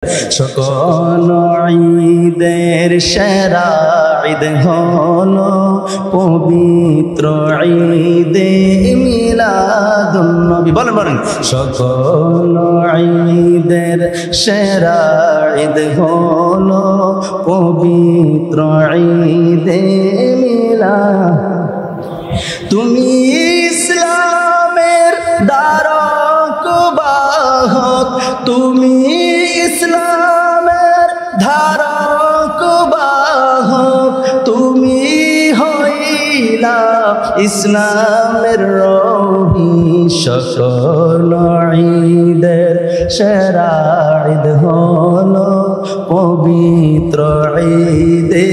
সকল ঈদের সেরা ঈদ হলো পবিত্র ঈদে মিলাদুন নবী। বলেন বলেন, সকল ঈদের সেরা ঈদ হলো পবিত্র ঈদে মিলাদ। তুমি ইসলামের ধারক বাহক, তুমি ইসলামের ধারক বাহক, তুমি হইলা ইসলামের রবি। সকল ঈদের সেরা ঈদ হলো পবিত্র ঈদে।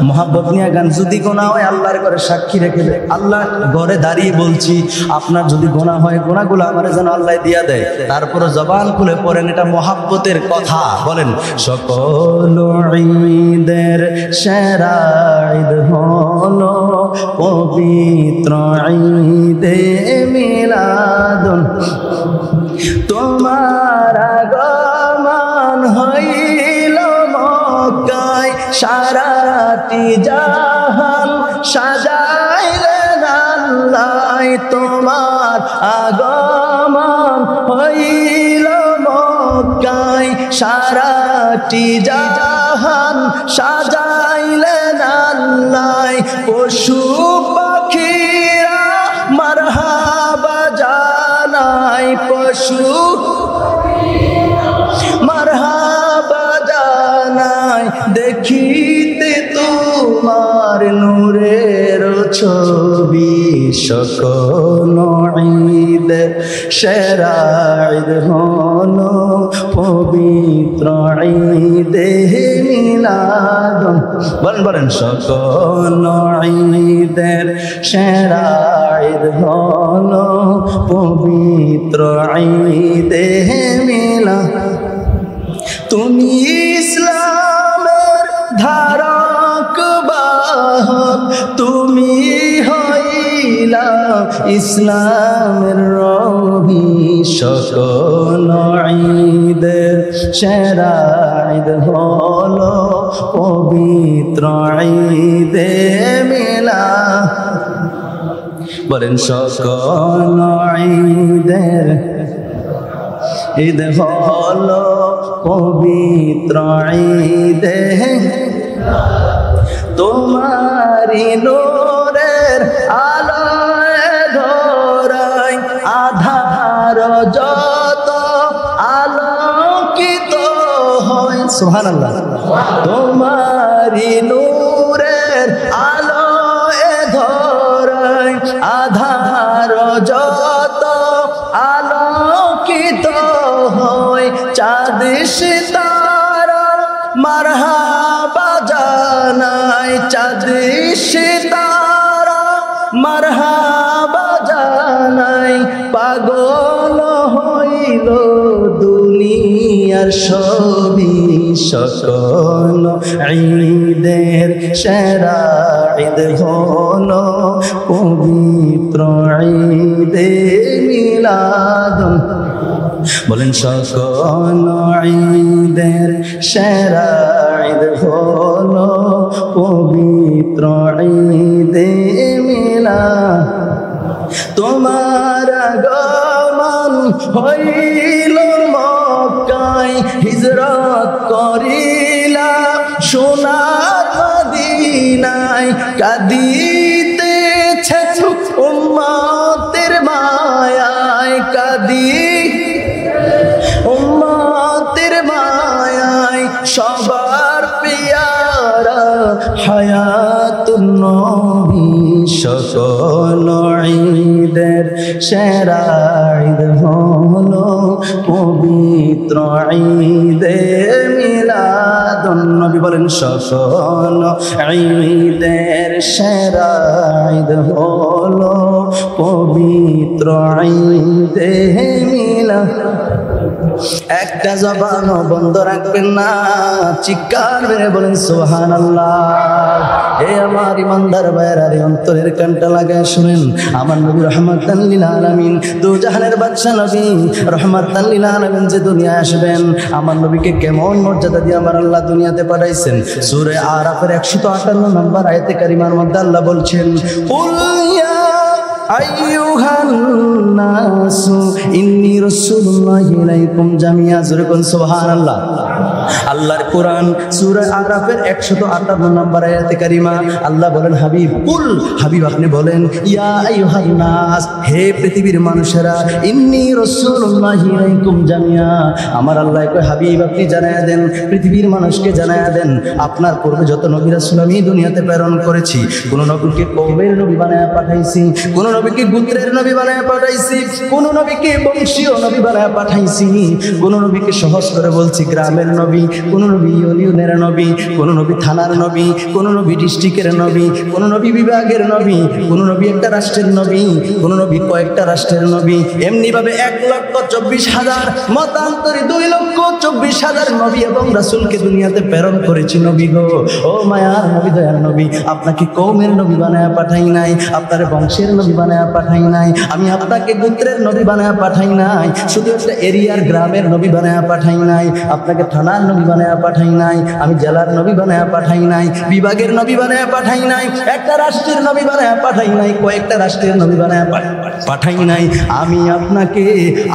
মোহাব্বত নিয়ে গান যদি গোনা হয় আল্লাহর ঘরে সাক্ষী রেখে দেয়। আল্লাহ ঘরে দাঁড়িয়ে বলছি, আপনার যদি গোনা হয় গোনাগুলো আমার যেন আল্লাহ দিয়া দেয়। তারপরে জবান খুলে পড়েন, এটা মোহাব্বতের কথা। বলেন, সকল ঈদের সেরা ঈদ হলো পবিত্র ঈদে মিলাদুন। তোমার আগমন হইল মক্কায়, সারাটি জাহান সাজাইলেন আল্লাহ। তোমার আগমন হইল মক্কায়, সারাটি জাহান সাজাইলেন আল্লাহ। পশু পাখিরা মারহাবা জানাই, পশু মারহাবা জানাই, দেখিতে তোমার নূরের ছবি। সকল ঈদের সেরা ঈদ হলো পবিত্র ঈদে মিলাদুন। বলেন বলেন, সকল ঈদের সেরা ঈদ হলো পবিত্র ঈদে মিলাদ। তুমি ইসলামের ধারক বাহক, তুমি হইলা ইসলামের রবি। সকল ঈদের সেরা ঈদ হলো পবিত্র ঈদে মিলাদ। বলেন, সকল ঈদের ঈদ হলো পবিত্র ঈদে। তোমারি নূরের আলোয় ধরাই, আধার যত আলোকিত হয়। সুবহানাল্লাহ। তোমারি নূরের আলোয় ধরাই, আধার যত আলোকিত হয়। চাঁদ সিতারা মারহাবা জানাই, চাঁদ সিতারা মারহাবা জানাই। পাগল হইল দুনিয়ার সবই। সকল ঈদের সেরা ঈদ হলো পবিত্র ঈদে মিলাদুন। বলেন, সকল ঈদের সেরা ঈদ হলো পবিত্র ঈদে মিলাদ। তোমার আগমন হইল মক্কায়, হিজরত করিলা সোনার মদিনায়। কাঁদিতেছেন উম্মতের মায়ায়, উম্মতের মায়ায়। সবার পিয়ারা হায়াতুন নবী। সকল ঈদের সেরা ঈদ হলো পবিত্র ঈদে মিলাদুন নবী। বলেন, সকল ঈদের সেরা ঈদ হলো পবিত্র ঈদে মিলাদ। একটা জবানও বন্ধ রাখবেন না, চিৎকার মেরে বলেন সুবহানাল্লাহ। এ আমার ইমানদার ভাইয়েরা, অন্তরের কানটা লাগায় শুনেন, আমার নবী রাহমাতাল লিল আলামিন, দু জাহানের বাদশা নবী রাহমাতাল লিল আলামিন যে দুনিয়ায় আসবেন, আমার নবীকে কেমন মর্যাদা দিয়ে আমার আল্লাহ দুনিয়াতে পাঠাইছেন। সূরা আরাফের 158 নম্বর আয়াতে কারিমার মধ্যে আল্লাহ বলছেন, কুল ইয়া আইয়ুহান নাসু ইন্নী রাসূলুল্লাহি ইলাইকুম জামিয়া। জোরে কোন সুবহানাল্লাহ। আল্লাহর কোরআন সূরা আরাফের 158 নম্বর আয়াতে কারিমা আল্লাহ বলেন, হাবিব কুল, হাবিব আপনি বলেন, ইয়া আইয়ুহান নাস, হে পৃথিবীর মানুষেরা, ইন্নী রাসূলুল্লাহি ইলাইকুম জামিয়া। আমার আল্লাহ কয়, হাবিব আপনি জানায়া দেন, পৃথিবীর মানুষকে জানায়া দেন, আপনার পূর্বে যত নবী রাসূল আমি দুনিয়াতে প্রেরণ করেছি, কোন নবীকে কওমের নবী বানায়া পাঠাইছি, কোন নবীকে গোত্রের নবী বানায়া পাঠাইছি, কোন নবীকে বংশীয় নবী বানায়া পাঠাইছি, কোন নবীকে সহজ করে বলছি গ্রামের নবী, কোন নবী ইউনিয়নের নবী, কোন নবী থানার নবী, কোন নবী ডিস্ট্রিক্টের নবী, কোন নবী বিভাগের নবী, কোন নবী একটা রাষ্ট্রের নবী, কোন নবী কয়েকটা রাষ্ট্রের নবী। এমনি ভাবে 1,24,000 মতান্তরে 2,24,000 নবী এবং রাসূলকে দুনিয়াতে প্রেরণ করেছি নবী গো। ও মায়ার নবী, দয়ার নবী, আপনাকে কওমের নবী বানায়া পাঠাই নাই, আপনার বংশের নবী বানায়া পাঠাই নাই, আমি আপনাকে গোত্রের নবী বানায়া পাঠাই নাই, শুধু একটা এরিয়ার গ্রামের নবী বানায়া পাঠাই নাই, আপনাকে থানার নবী বানায়া পাঠাই নাই, আমি জেলার নবী বানায়া পাঠাই নাই, বিভাগের নবী বানায়া পাঠাই নাই, একটা রাষ্ট্রের নবী বানায়া পাঠাই নাই, কয়েকটা রাষ্ট্রের নবী বানায়া পাঠাই নাই, আমি আপনাকে,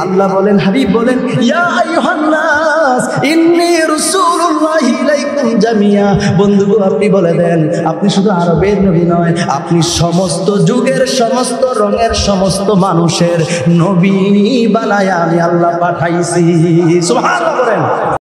আল্লাহ বলেন, হাবিব বলেন, ইয়া আইয়ুহান নাস ইন্নী রাসূলুল্লাহি ইলাইকুম জামিয়া। বন্ধুগো আপনি বলে দেন, আপনি শুধু আরবের নবী নয়, আপনি সমস্ত যুগের, সমস্ত রঙের, সমস্ত মানুষের নবী বানায়া আমি আল্লাহ পাঠাইছি। সুবহানাল্লাহ বলেন।